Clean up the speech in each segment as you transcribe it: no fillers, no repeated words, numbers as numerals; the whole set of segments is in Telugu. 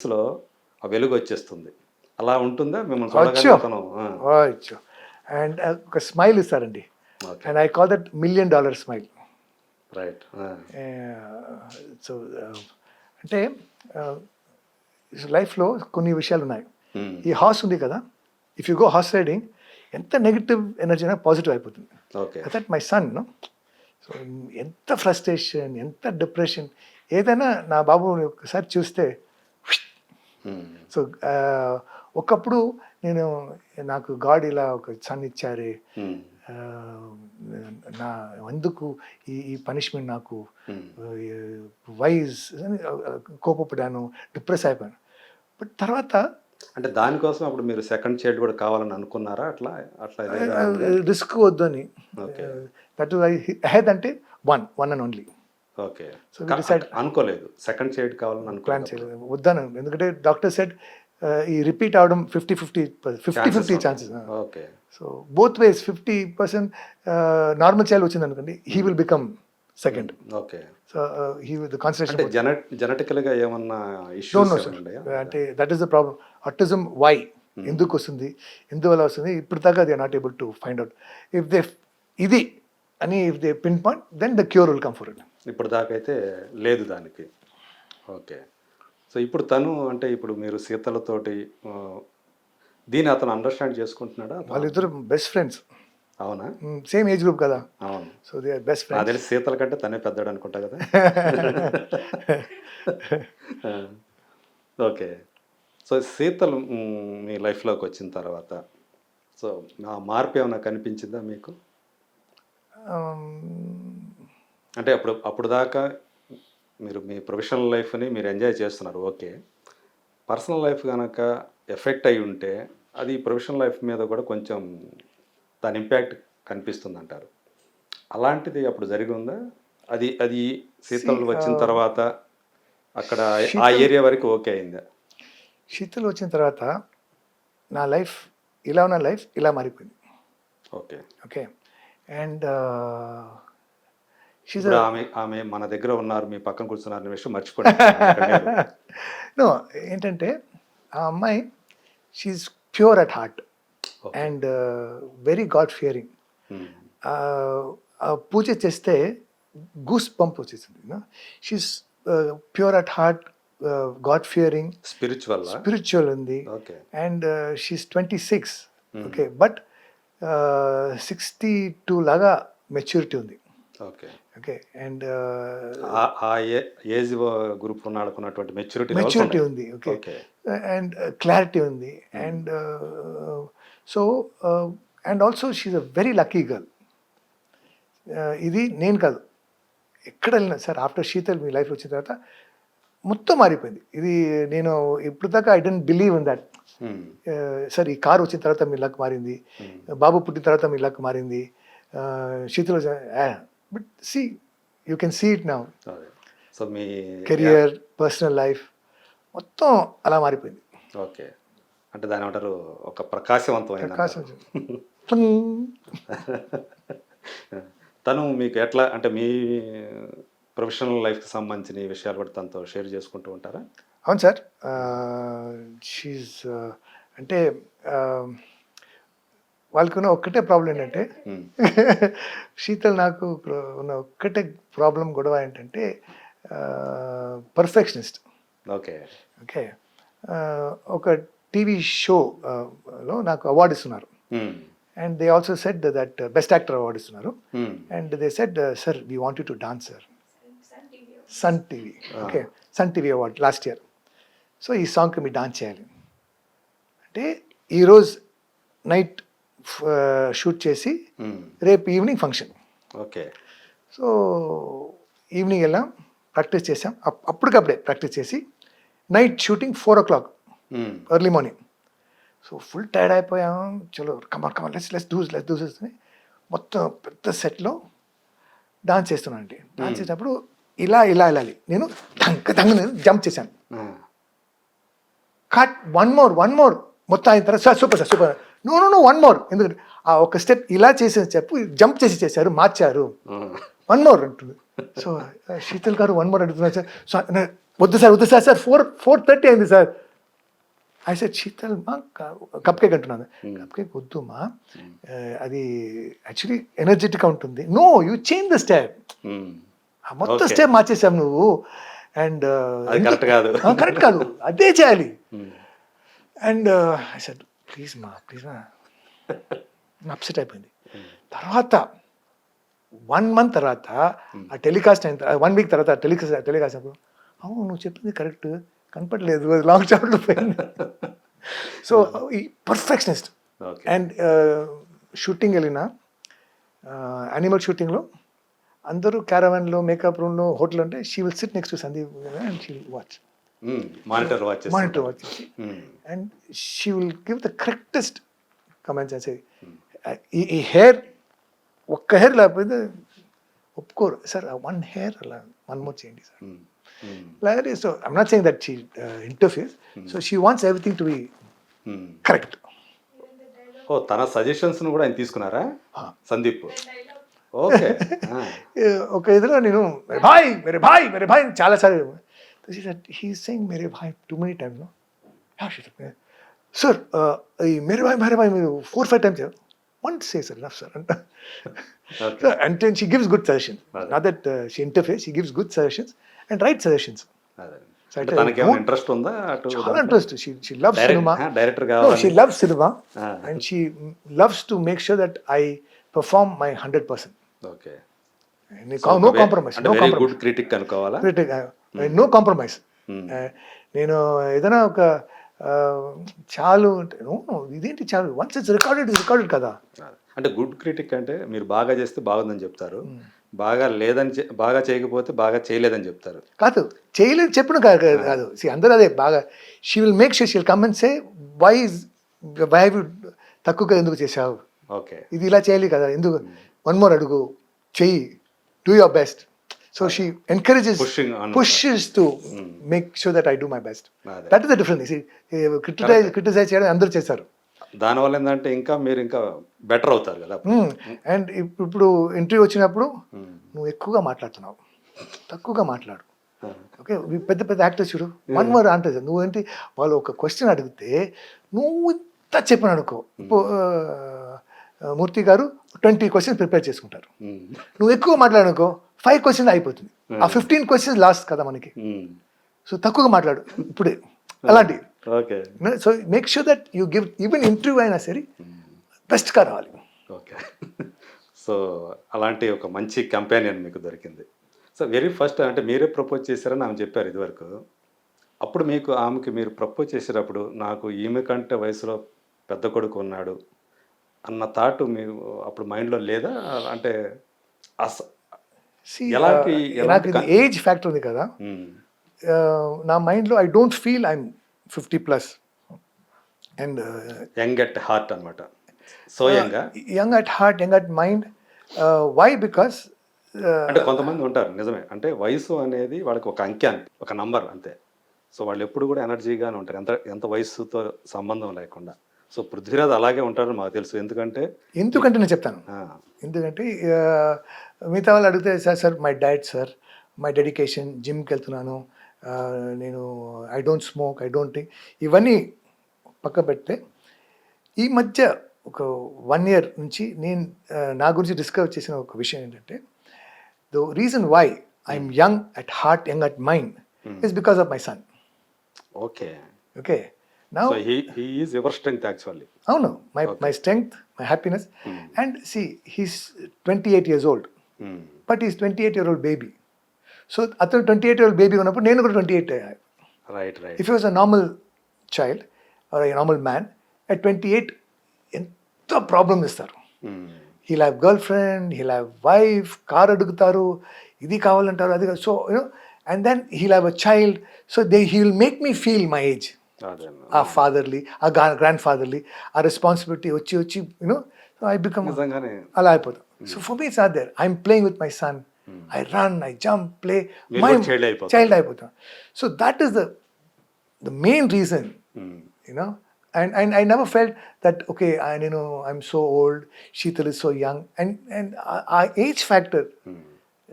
లో ఆ వెలుగు వచ్చేస్తుంది. అలా ఉంటుందా? మిమ్మల్ని అచ్చు. చూడగానే అతను అచ్చు. అండ్ ఒక స్మైల్ ఇస్తారండి. Okay. And I call that $1,000,000 smile. Right. So అంటే లైఫ్‌లో కొన్ని విషయాలున్నాయి. హ్మ్. ఈ హార్స్ ఉంది కదా! If you go horse riding ఎంత నెగెటివ్ ఎనర్జీ అయినా పాజిటివ్ అయిపోతుంది. Okay. That my son. So ఎంత ఫ్రస్ట్రేషన్, ఎంత డిప్రెషన్ ఏదైనా నా బాబుని ఒకసారి చూస్తే హ్మ్. సో ఒకప్పుడు నేను నాకు గాడ్ ఇలా ఒక సన్ ఇచ్చారే, హ్మ్. నా ఎందుకు ఈ ఈ పనిష్మెంట్ నాకు, హ్మ్. వైజ్ కోపపడ్డాను, డిప్రెస్ అయిపోయాను. బట్ తర్వాత అంటే దానికోసం అప్పుడు మీరు సెకండ్ చైల్డ్ కూడా కావాలని అనుకున్నారా? అట్లా అట్లా ఏదైనా ఉందా? రిస్క్ వద్దని. ఓకే. దట్ ఐ హెడ్ అంటే one and only. Okay. So we decide అనుకోలేదు. సెకండ్ చైల్డ్ కావాలని ప్లాన్ అనుకోలేదు. చేయలేదు, వద్దాను. ఎందుకంటే డాక్టర్ సెడ్ ఈ రిపీట్ అవడం 50-50 chances. Okay. So both ways 50% normal child వచ్చింది అనుకోండి, he will become second. Okay. So he the అంటే కాన్సన్ట్రేషన్ జెనెటికల్‌గా ఏమన్నా డోంట్ ఇష్యూస్ నో ఏమైనా సార్. ఉన్నాయా? అంటే that is the problem. Autism why ఎందుకు వస్తుంది, ఎందువల్ల వస్తుంది, ఇప్పుడు దాకా they are not able to find out. If they ఇది అని if they pinpoint then the cure will come for it. ఇప్పుడు దాకైతే లేదు దానికి. ఓకే. సో ఇప్పుడు తను అంటే ఇప్పుడు మీరు సీతలతోటి దీన్ని అతను అండర్‌స్టాండ్ చేసుకుంటున్నాడా? వాళ్ళిద్దరు బెస్ట్ ఫ్రెండ్స్. అవునా? సేమ్ ఏజ్ గ్రూప్ కదా! అవును. సో దే ఆర్ బెస్ట్ నాకు ఫ్రెండ్స్. తెలిసి సీతల కంటే తనే పెద్దాడనుకుంటా కదా! ఆ! ఓకే. సో సీతలు మీ లైఫ్‌లోకొచ్చిన తర్వాత సో ఆ మార్పు ఏమన్నా కనిపించిందా మీకు? అంటే అప్పుడు దాకా మీరు మీ ప్రొఫెషనల్ లైఫ్‌ని మీరు ఎంజాయ్ చేస్తున్నారు. ఓకే. పర్సనల్ లైఫ్ గనక ఎఫెక్ట్ అయ్యి ఉంటే అది ప్రొఫెషనల్ లైఫ్ మీద కూడా కొంచెం దాని ఇంపాక్ట్ కనిపిస్తుందంటారు. అలాంటిది అప్పుడు జరిగుందా? అది అది శీతల్ వచ్చిన తర్వాత అక్కడ ఆ శీతల్ ఏరియా వరకు ఓకే అయిందా? శీతల్ వచ్చిన తర్వాత నా లైఫ్ ఇలా ఉన్న లైఫ్ ఇలా మారిపోయింది. ఓకే. ఓకే. అండ్ షీఈ్ ఇప్పుడు ఆమె ఆమె మన దగ్గర ఉన్నారు, మీ పక్కన కూర్చున్నారనే విషయం మర్చిపోండి. ఆమె ఇక్కడ లేదు. నో, ఏంటంటే ఆ అమ్మాయి she's pure at heart okay. And very god fearing. Hmm. Puja చేస్తే గూస్ బంప్ వచ్చేసింది. She's pure at heart, god fearing, స్పిరిచువల్లా? స్పిరిచువల్ ఉంది. ఓకే. అండ్ షీఈ్ 26. ఓకే. బట్ 62 లాగా మెచ్యూరిటీ ఉంది. ఓకే. ఓకే. అండ్ ఆ ఏజ్ గ్రూప్ ఉన్నాళ్ళకున్నటువంటి మెచ్యూరిటీ లెవెల్స్ మెచ్యూరిటీ ఉన్నాయి. ఉంది. ఓకే. ఓకే. అండ్ క్లారిటీ ఉంది. And so and also she's a very lucky girl. ఇది నేను కాదు, ఎక్కడ వెళ్ళినా సార్ ఆఫ్టర్ శీతల్ మీ లైఫ్ వచ్చిన తర్వాత మొత్తం మారిపోయింది. ఇది నేను ఇప్పుడు దాకా I don't believe in that. హ్మ్. సార్ ఈ కార్ వచ్చిన తర్వాత మీ లక్ మారింది, బాబు పుట్టిన తర్వాత మీ లక్ మారింది, Sheetal but see you can see it now. అదే. సో మీ కెరియర్, పర్సనల్ లైఫ్ మొత్తం అలా మారిపోయింది. ఓకే. అంటే దాన్నేమంటారు ఒక ప్రకాశవంతమైందంటారు. ప్రకాశం. తను మీకు ఎట్లా అంటే మీ ప్రొఫెషనల్ లైఫ్‌కి సంబంధించిన ఈ విషయాలు కూడా తనతో షేర్ చేసుకుంటూ ఉంటారా? అవును సార్. షీఈ్ అంటే వాళ్ళకున్న ఒక్కటే ప్రాబ్లం ఏంటంటే హ్మ్. శీతల్ నాకు ఉన్న ఒక్కటే ప్రాబ్లం, గొడవ ఏంటంటే పర్ఫెక్షనిస్ట్. ఓకే. ఓకే. ఒక టీవీ షో లో నాకు అవార్డు ఇస్తున్నారు. Hmm. And they also said that best actor award ఇస్తున్నారు. Hmm. And they said sir we want you to dance sir. Sun TV. Okay. Sun TV award last year. So ఈ సాంగ్కి మీరు డాన్స్ చేయాలి అంటే ఈరోజు నైట్ షూట్ చేసి హ్మ్. రేపు evening function. Okay. So evening వెళ్ళాం, ప్రాక్టీస్ చేసాం. అప్పటికప్పుడే ప్రాక్టీస్ చేసి నైట్ షూటింగ్ 4 o'clock హ్మ్. Early morning. So full tired అయిపోయాం. చలో కమాన్ లెట్స్ డూ అని మొత్తం పెద్ద సెట్లో డాన్స్ చేస్తున్నాను అండి. డాన్స్ చేసినప్పుడు ఇలా వెళ్ళాలి, నేను నేను జంప్ చేశాను. ఆ! కట్ వన్ మోర్ మొత్తం అయిన తర్వాత sir super no one more. ఎందుకంటే ఆ ఒక స్టెప్ ఇలా చేసిన స్టెప్ జంప్ చేశారు, మార్చారు. ఆ! వన్ మోర్ అంటుంది. So Sheetal garu one more అంటున్నారు సార్. సో వద్దు సార్ సార్ 4:30 అయింది సార్. ఐ సెడ్ శీతల్ మా కప్ కేక్ అంటున్నాను. కప్ కేక్ వద్దు మా, అది యాక్చువల్లీ ఎనర్జెటిక్గా ఉంటుంది. No you change the step, మొత్తం Okay. స్టెప్ మార్చేసాం నువ్వు. అండ్ అది కరెక్ట్ కాదు. కరెక్ట్ కాదు, అదే చేయాలి. అండ్ ఐ సెడ్ ప్లీజ్ మా అప్సెట్ అయిపోయింది. తర్వాత 1 month తర్వాత ఆ టెలికాస్ట్ అయిన 1 week తర్వాత టెలికాస్ట్ అప్పుడు అవును నువ్వు చెప్పింది కరెక్ట్, కనపడలేదు, అది లాంగ్ షాట్లో పోయింది. సో ఈ పర్ఫెక్షనిస్ట్. ఓకే. అండ్ షూటింగ్ వెళ్ళిన యానిమల్ షూటింగ్లో అందరూ క్యారవాన్లో మేకప్ రూమ్లో హోటల్ ఉంటే she will sit next to Sandeep and she will watch monitor watch monitor watch and she will give the correctest comments అని చెప్పి ఈ హెయిర్ ఒక్క హెయిర్ లేకపోతే ఒప్పుకోరు సార్, 1 hair అలా 1 more చేయండి sir. Like that. So I'm not saying that she interferes. So she wants everything to be correct. ఓ తన సజెషన్స్ కూడా ఆయన తీసుకున్నారా Ah. సందీప్? ఓకే. ఒక ఇదిలో నేను మేరే భాయ్ చాలా సార్లు హీస్ సెయింగ్ మేరే భాయ్ too many times. No sir ఈ మేరే భాయ్ మీరు 4-5 times once say sir enough sir అంట. And then she gives good suggestions. Not that she interferes, she gives good suggestions and right suggestions. అంటే తనకేమైనా ఇంట్రెస్ట్ ఉందా అటు? చాలా interest. She loves cinema. Director No, కావాలి. she loves cinema and she loves to make sure that I perform my 100%. Okay. No compromise. అంటే No very compromise. Good critic అనుకోవాలా? No compromise. నేను ఏదైనా ఒక చాలు అంటే ఇదేంటి చాలు, వన్స్ ఇట్స్ రికార్డెడ్ కదా. అంటే గుడ్ క్రిటిక్ అంటే మీరు బాగా చేస్తే బాగుందని చెప్తారు, బాగా చేయకపోతే బాగా చేయలేదని చెప్తారు. కాదు చేయలేదు చెప్పిన కాదు. అందరూ అదే బాగా she will make sure she will come and say why తక్కువగా ఎందుకు చేసావు, ఓకే. ఇది ఇలా చేయాలి కదా, ఎందుకు 1 more అడుగు చెయ్యి, do your best. So she encourages pushes to make sure that I do my best. That is the difference. Criticise చేయడం అందరూ చేశారు. దానివల్ల ఏంటంటే ఇంకా మీరు ఇంకా బెటర్ అవుతారు కదా. అండ్ ఇప్పుడు ఇంటర్వ్యూ వచ్చినప్పుడు నువ్వు ఎక్కువగా మాట్లాడుతున్నావు, తక్కువగా మాట్లాడు. ఓకే, పెద్ద పెద్ద యాక్టర్స్ చూడు 1 word అంటే నువ్వేంటి వాళ్ళు ఒక క్వశ్చన్ అడిగితే నువ్వు ఇంత చెప్పిన అనుకో. ఇప్పుడు మూర్తి గారు 20 questions ప్రిపేర్ చేసుకుంటారు, నువ్వు ఎక్కువ మాట్లాడనుకో 5 questions అయిపోతుంది. ఆ 15 questions లాస్ట్ కదా మనకి. సో తక్కువగా మాట్లాడు ఇప్పుడే అలాంటివి. Okay. So make sure that you give even interview అయినా సరే బెస్ట్గా రావాలి. ఓకే. సో అలాంటి ఒక మంచి కంపానియన్ మీకు దొరికింది. సో వెరీ ఫస్ట్ అంటే మీరే ప్రపోజ్ చేశారని ఆమె చెప్పారు ఇదివరకు. అప్పుడు మీకు ఆమెకి మీరు ప్రపోజ్ చేసేటప్పుడు నాకు ఈమె కంటే వయసులో పెద్ద కొడుకు ఉన్నాడు అన్న థాట్ మీరు అప్పుడు మైండ్లో లేదా? అంటే ఎలాంటి నాకు ఏజ్ ఫ్యాక్టర్ ఉంది కదా నా మైండ్లో. I don't feel I'm 50+ and young at heart అనమాట. So young at heart, young at mind. Why? Because అంటే కొంతమంది ఉంటారు నిజమే, అంటే వయసు అనేది వాళ్ళకి ఒక అంకె, ఒక నంబర్ అంతే. సో వాళ్ళు ఎప్పుడు కూడా ఎనర్జీగానే ఉంటారు, ఎంత వయసుతో సంబంధం లేకుండా. సో పృథ్వీరాజ్ అలాగే ఉంటారని మాకు తెలుసు. ఎందుకంటే నేను చెప్తాను. ఎందుకంటే మిగతా వాళ్ళు అడిగితే sir my diet sir, my dedication, జిమ్కి వెళ్తున్నాను, నేను I don't smoke, I don't drink, ఇవన్నీ పక్క పెడితే ఈ మధ్య ఒక 1 year నుంచి నేను నా గురించి డిస్కవర్ చేసిన ఒక విషయం ఏంటంటే the reason why I'm young at heart, young at mind is because of my son. Okay. Okay. Now he is your strength actually. అవును, my strength, my happiness. And see, he's 28 years old, but he's 28-year-old baby. So అతను 28-year-old baby ఉన్నప్పుడు నేను కూడా 28 అయ్యాను. Right. If he was a normal child or a normal man at 28 ఎంత ప్రాబ్లమ్ ఇస్తారు. he'll have girlfriend, he'll have wife, car అడుగుతారు, ఇది కావాలంటారు, అది. So and then he'll have a child, so he will make me feel my age. ఆ ఫాదర్లీ, ఆ గ్రాండ్ ఫాదర్లీ, ఆ రెస్పాన్సిబిలిటీ వచ్చి ఐ బికమ్ అలా అయిపోతాం. So for me it's not there. I'm playing with my son, I run, I jump, play, my child అయిపోతాం. So that is the main reason, and I never felt that okay, I'm so old, Sheetal is so young, and our age factor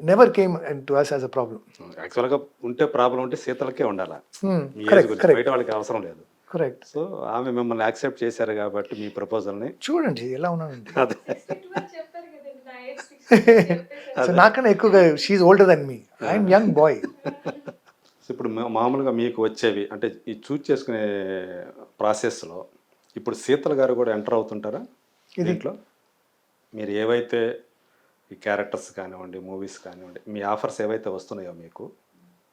never came to us as a problem. యాక్చువల్గా ఉంటే ప్రాబ్లం ఉంటే సీతలకే ఉండాలా, మీ ఏజ్ కరెక్ట్ గురించి బయట వాళ్ళకి అవసరం లేదు. కరెక్ట్. సో ఆమె మిమ్మల్ని యాక్సెప్ట్ చేశారు కాబట్టి మీ ప్రపోజల్ని. చూడండి ఎలా ఉన్నానండి. అదే చెప్పారు కదండి నా ఏజ్ 60 సో నాకన్నా ఎక్కువగా she's older than me, I'm young boy. So ఇప్పుడు మామూలుగా మీకు వచ్చేవి అంటే ఈ చూజ్ చేసుకునే ప్రాసెస్లో ఇప్పుడు శీతల గారు కూడా ఎంటర్ అవుతుంటారా దీంట్లో? మీరు ఏవైతే ఈ క్యారెక్టర్స్ కానివ్వండి, మూవీస్ కానివ్వండి, మీ ఆఫర్స్ ఏవైతే వస్తున్నాయో మీకు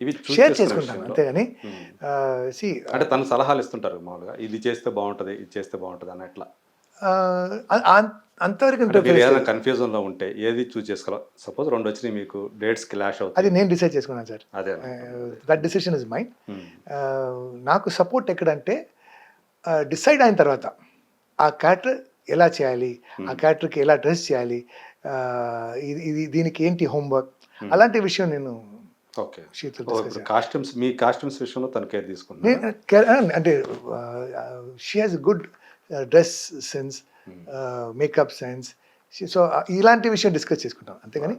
ఇవి choose షేర్ చేసుకునే చేసుకుంటాను విషయంలో, అంతేగాని సి అంటే తను సలహాలు ఇస్తుంటారు మామూలుగా, ఇది చేస్తే బాగుంటుంది, ఇది చేస్తే బాగుంటుంది అన్నట్లా. అంతవరకు అంటే మీరు ఇంటర్ఫియర్ ఏదైనా కన్ఫ్యూజన్లో ఉంటే ఏది చూస్ చేసుకోవాలి? సపోజ్ రెండు వచ్చినాయి మీకు, డేట్స్ క్లాష్ అది అవుతుంది, నేను డిసైడ్ చేసుకున్నాను సార్. అదే. That decision is mind. Hmm. నాకు సపోర్ట్ ఎక్కడంటే డిసైడ్ అయిన తర్వాత ఆ క్యారెక్టర్ ఎలా చేయాలి, ఆ క్యారెక్టర్కి ఎలా డ్రెస్ చేయాలి, ఇది దీనికి ఏంటి హోంవర్క్, అలాంటి విషయం నేను ఓకే. షీతో కాస్ట్యూమ్స్, మీ కాస్ట్యూమ్స్ విషయంలో తను కేర్ తీసుకున్నాను. నేను అంటే she has good dress sense, makeup sense. So ఇలాంటి విషయం డిస్కస్ చేసుకుంటాం అంతేగాని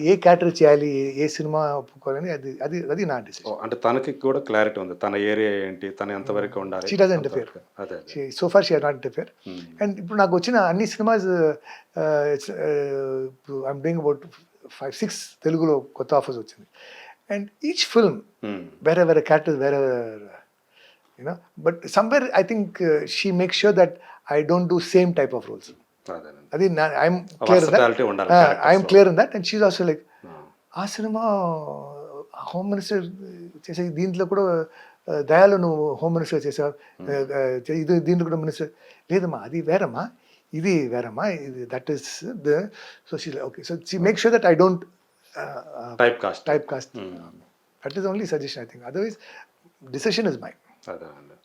ఏ క్యారెక్టర్ చేయాలి, ఏ సినిమా ఒప్పుకోవాలని అది అది అది నా డిసిషన్. అంటే తనకి కూడా క్లారిటీ ఉంది, తన ఏరియా ఏంటి, తన ఎంతవరకు ఉండాలి. She doesn't interfere. అదే so far she has not interfere. And ఇప్పుడు నాకు వచ్చిన అన్ని సినిమాస్ ఐఎమ్ డూయింగ్ అబౌట్ 5-6 తెలుగులో కొత్త ఆఫర్స్ వచ్చింది. అండ్ ఈచ్ ఫిల్మ్ వేరే వేరే క్యారెక్టర్స్ వేరే you know, but somewhere I think she make sure that I don't do same type of roles. అది ఐఎమ్ క్లియర్ Versatility ఉండాలి I'm clear in that. And she's also like ఆ సినిమా హోమ్ మినిస్టర్ చేసే దీంట్లో కూడా దయాలు నువ్వు హోమ్ మినిస్టర్ చేసావు, ఇది దీంట్లో కూడా మినిస్టర్ లేదమ్మా, అది వేరమ్మా, ఇది వేరమ్మా, ఇది that is so she okay. So she make sure that I don't type cast. Type cast. That is only suggestion I think, otherwise decision is mind. అదే అండి.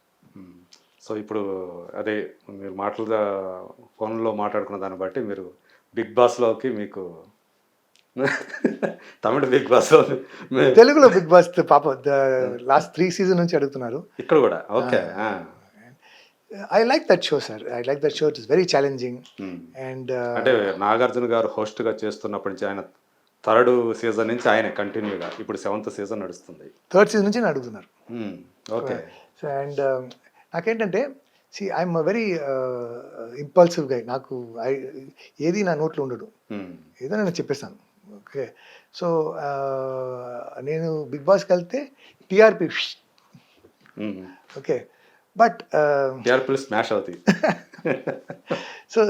సో ఇప్పుడు అదే మీరు మాటలుగా ఫోన్లో మాట్లాడుకున్న దాన్ని బట్టి మీరు బిగ్ బాస్లోకి మీకు తమిళ బిగ్ బాస్లో తెలుగులో బిగ్ బాస్ పాప లాస్ట్ 3 సీజన్ నుంచి అడుగుతున్నారు. ఇక్కడ కూడా okay. I like that show, sir. I like that show. It is very challenging. And అంటే నాగార్జున గారు హోస్ట్గా చేస్తున్నప్పటి నుంచి ఆయన 3rd సీజన్ నుంచి ఆయన కంటిన్యూగా ఇప్పుడు 7th సీజన్ నడుస్తుంది. 3rd సీజన్ నుంచి అడుగుతున్నారు. ఓకే. అండ్ నాకేంటంటే ఐఎమ్ వెరీ ఇంపల్సివ్ గై. నాకు ఏది నా నోట్లో ఉండదు, ఏదో నేను చెప్పేస్తాను. ఓకే. సో నేను బిగ్ బాస్కి వెళ్తే టీఆర్పీ ఓకే, బట్ టీఆర్పీలు స్మాష్ అవుతాయి. So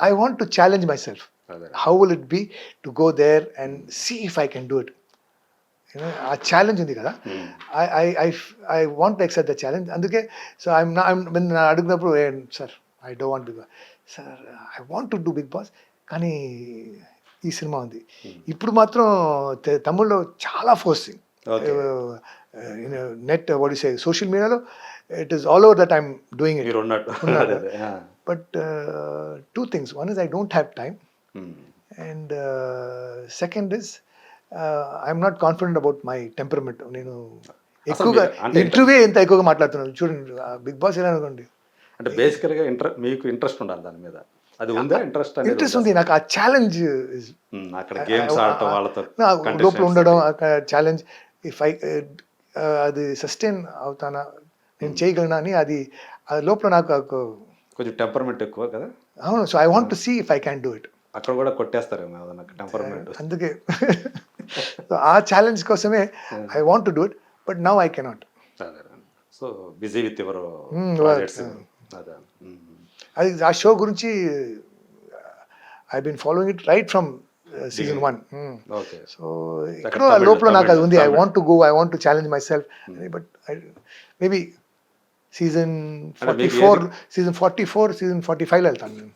I want to challenge myself. How will it be to go there and see if I can do it. ఆ ఛాలెంజ్ ఉంది కదా, I want to accept the challenge. అందుకే సో అడిగినప్పుడు sir I don't want Bigg Boss, sir I want to do Bigg Boss, కానీ ఈ సినిమా ఉంది. ఇప్పుడు మాత్రం తమిళ్లో చాలా forcing net what you say social మీడియాలో it is all over that I'm doing it. But 2 things. One is I don't have time, and second is I'm not confident about my temperament. నేను ఎక్కువగా ఇంటర్వ్యూ ఎంత ఎక్కువగా మాట్లాడుతున్నాను చూడండి బిగ్ బాస్ ఎలా అనుకోండి. అంటే బేసికల్గా మీకు ఇంట్రెస్ట్ ఉండాలి దాని మీద, అది ఉందా? ఇంట్రెస్ట్ ఉంది నాకు. ఆ ఛాలెంజ్ అక్కడ గేమ్స్ ఆడటం, వాళ్ళతో లోపల ఉండడం, ఛాలెంజ్ ఇఫ్ ఐ అది సస్టైన్ అవుతానా, నేను చేయగలనా అని అది లోపల నాకు కొంచెం టెంపర్మెంట్ ఎక్కువ కదా. అవును. So I want to see if I can do it. అక్కడ కూడా కొట్టేస్తారేమో నాకు టెంపర్మెంట్. అందుకే ఆ ఛాలెంజ్ కోసమే I want to do it, but now I cannot. So busy with your అది ఆ షో గురించి I been following it right from season 1. Okay. So ఇక్కడ లోపల నాకు అది ఉంది. I want to go, I want to challenge myself. But maybe season 44 season 45లో వెళ్తాను నేను.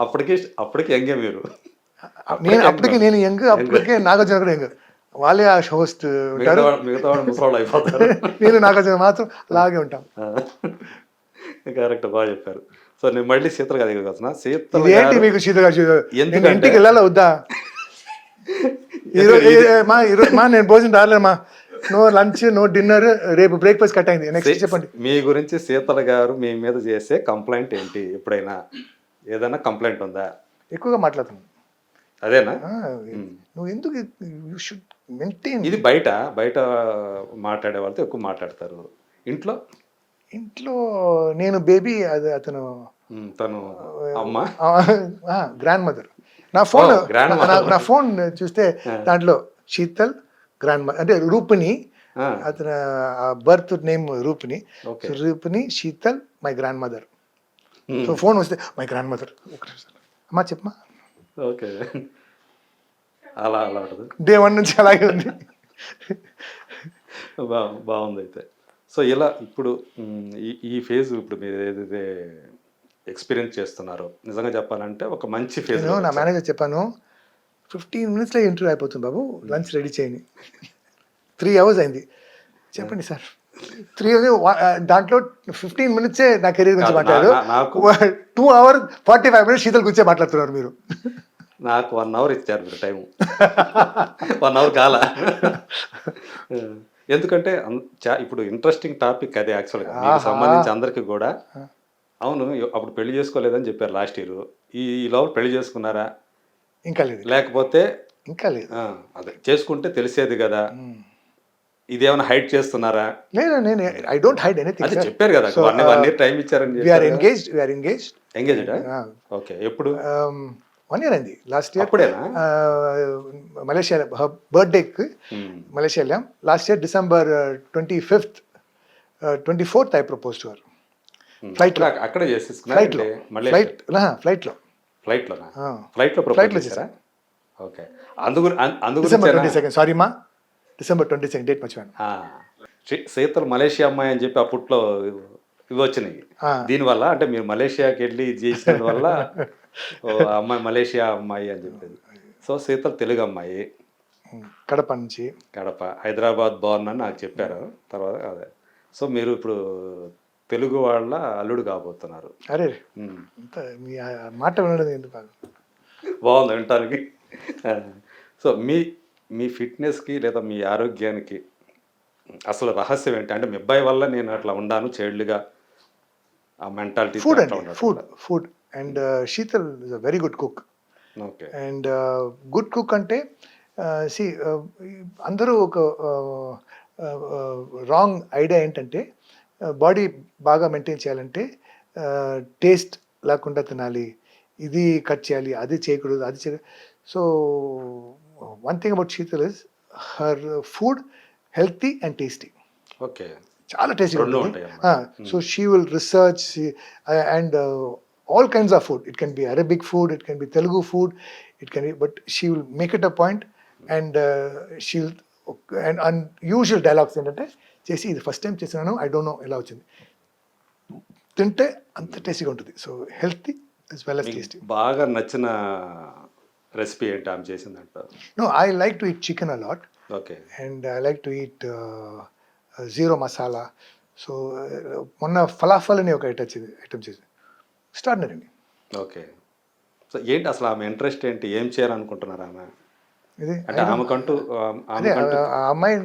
అప్పటికి యంగే మీరు. అప్పటికి నేను యంగ్, అప్పటికే నాగార్జున కూడా యంగ్. వాళ్ళే ఆ హోస్ట్ ఉంటారు, నేను నాగార్జున మాత్రం అలాగే ఉంటాం. కరెక్ట్, బాగా చెప్పారు. సో నేను మళ్ళీ శీతల గారి దగ్గరికి వస్తున్నా. శీతల ఏంటి మీకు శీతల గారు ఇంటికి వెళ్ళాలా వద్దా? మా నేను భోజనం రాలేమా, నో లంచ్ నో డిన్నర్, రేపు బ్రేక్ఫాస్ట్ కట్ అయింది. నెక్స్ట్ చెప్పండి. మీ గురించి శీతల గారు మీ మీద చేసే కంప్లైంట్ ఏంటి? ఎప్పుడైనా ఏదైనా కంప్లైంట్ ఉందా? ఎక్కువగా మాట్లాడుతున్నాను. అదేనా నువ్వు ఎందుకు యూ షుడ్ మెయింటైన్. ఇది బయట బయట మాట్లాడే వాళ్ళతో ఎక్కువ మాట్లాడతారు. ఇంట్లో ఇంట్లో నేను బేబీ, అది అతను తను అమ్మ గ్రాండ్ మదర్. నా ఫోన్ Oh, grandmother. నా ఫోన్ చూస్తే దాంట్లో శీతల్ గ్రాండ్ మదర్ అంటే రూపిణి, ఆ, అతను బర్త్ నేమ్ రూపిణి. ఓకే. సో రూపిణి Sheetal my grand mother. Hmm. So phone వస్తే మై గ్రాండ్ మదర్. అమ్మా చెప్పమా. ఓకే. అలా అలా ఉంటుంది. డే 1 నుంచి అలాగే ఉంది. బాగుంది అయితే. సో ఇలా ఇప్పుడు ఈ ఫేజ్ ఇప్పుడు మీరు ఏదైతే ఎక్స్పీరియన్స్ చేస్తున్నారో నిజంగా చెప్పాలంటే ఒక మంచి ఫేజ్. నేను నా మేనేజర్ చెప్పాను 15 minutesలో ఇంటర్వ్యూ అయిపోతుంది బాబు, లంచ్ రెడీ చేయండి. 3 hours అయింది. చెప్పండి సార్ 3 దాంట్లో 15 minutes నా కెరీర్ గురించి కాదు, మాట్లాడారు. నాకు 2 hours 45 minutes శీతల్ గురించే మాట్లాడుతున్నారు మీరు. నాకు 1 hour ఇచ్చారు మీరు టైం. 1 hour కాల. ఎందుకంటే ఇప్పుడు ఇంట్రెస్టింగ్ టాపిక్ అదే యాక్చువల్గా మీకు సంబంధించి అందరికీ కూడా. అవును, అప్పుడు పెళ్లి చేసుకోలేదని చెప్పారు లాస్ట్ ఇయర్. ఈ లోపల పెళ్లి చేసుకున్నారా ఇంకా లేదు, లేకపోతే ఇంకా లేదు. అదే చేసుకుంటే తెలిసేది కదా, ఇదేమైనా హైడ్ చేస్తున్నారా? లేదు, నేను ఐ డోంట్ హైడ్ ఎనీథింగ్. అదే చెప్పారు కదా, 1 year టైం ఇచ్చారని వి ఆర్ ఎంగేజ్డ్. ఎంగేజ్డా? ఓకే. ఎప్పుడు? 1 year అయింది. లాస్ట్ ఇయర్ అప్పుడేనా? మలేషియా బర్త్డేకి మలేషియా వెళ్ళాం. Last year December 25th 24th I propose to her. ఫ్లైట్లో అక్కడే చేసేసుకున్నారా? ఫ్లైట్లో ఫ్లైట్లోనా? ఆ. ఫ్లైట్లో Flight ప్రపోజ్ లో చేశారా? ఓకే. అందు December గురించి 22nd. సారీ మా, December 22nd డేట్ మర్చిపోయాను. శీతల్ మలేషియా అమ్మాయి అని చెప్పి అప్పట్లో ఇవి వచ్చినాయి. ఆ. దీనివల్ల అంటే మీరు మలేషియాకి వెళ్ళి ఇది చేసిన వల్ల అమ్మాయి మలేషియా అమ్మాయి అని చెప్పేది. సో శీతల్ తెలుగు అమ్మాయి, కడప నుంచి. కడప, హైదరాబాద్ బార్న్ అని నాకు చెప్పారు తర్వాత. అదే. సో మీరు ఇప్పుడు తెలుగు వాళ్ళ అల్లుడు కాబోతున్నారు. అరే అంత మీ మాట వినడం ఎందుకు బాగా బాగుంది వినటానికి. సో మీ ఫిట్నెస్కి లేదా మీ ఆరోగ్యానికి అసలు రహస్యం ఏంటి? అంటే మీ అబ్బాయి వల్ల నేను అట్లా ఉండాను చైల్డ్గా, ఆ మెంటాలిటీ. ఫుడ్ అండి, food and Sheetal is a very good cook. Okay. And good cook అంటే సి అందరూ ఒక రాంగ్ ఐడియా ఏంటంటే బాడీ బాగా మెయింటైన్ చేయాలంటే టేస్ట్ లేకుండా తినాలి, ఇది కట్ చేయాలి, అది చేయకూడదు, అది చేయ. So one thing about Sheetal is her food healthy and tasty. Okay. చాలా టేస్టీగా రెండు ఉంటుంది. ఉంటాయి. So she will research and all kinds of food. It can be Arabic food, it can be Telugu food, it can be, but she will make it a point and she'll and unusual dialogues ఏంటంటే చేసి ఇది ఫస్ట్ టైం చేసినాను, ఐ డోంట్ నో ఎలా వచ్చింది, తింటే అంత టేస్టీగా ఉంటుంది. So healthy as well as tasty. బాగా నచ్చిన రెసిపీ ఏంటి ఆమె చేసిందంటారు? No, I like to eat chicken a lot okay. and I like to eat zero masala. So మొన్న ఫలాఫల్ అని ఒక ఐటమ్ చేసి ఎక్స్ట్రాడినరీ అండి. ఓకే. సో ఏంటి అసలు ఆమె ఇంట్రెస్ట్ ఏంటి? ఏం చేయాలనుకుంటున్నారు ఆమె? ఇది అంటే ఆమెకంటూ అదే ఆ అమ్మాయి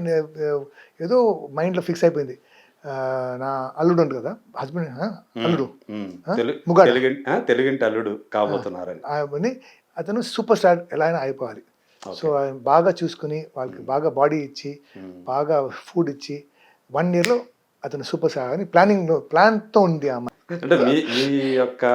ఏదో మైండ్లో ఫిక్స్ అయిపోయింది. నా అల్లుడు ఉంది కదా, హస్బెండ్ అల్లుడు ముగాడు, తెలుగింటి అల్లుడు కాబోతున్నారని. అని అతను సూపర్ స్టార్ ఎలా అయినా అయిపోవాలి. సో ఆయన బాగా చూసుకుని వాళ్ళకి బాగా బాడీ ఇచ్చి బాగా ఫుడ్ ఇచ్చి 1 yearలో అతను సూపర్ స్టార్ అని ప్లాన్తో ఉంది ఆ అమ్మాయి. అంటే మీ యొక్క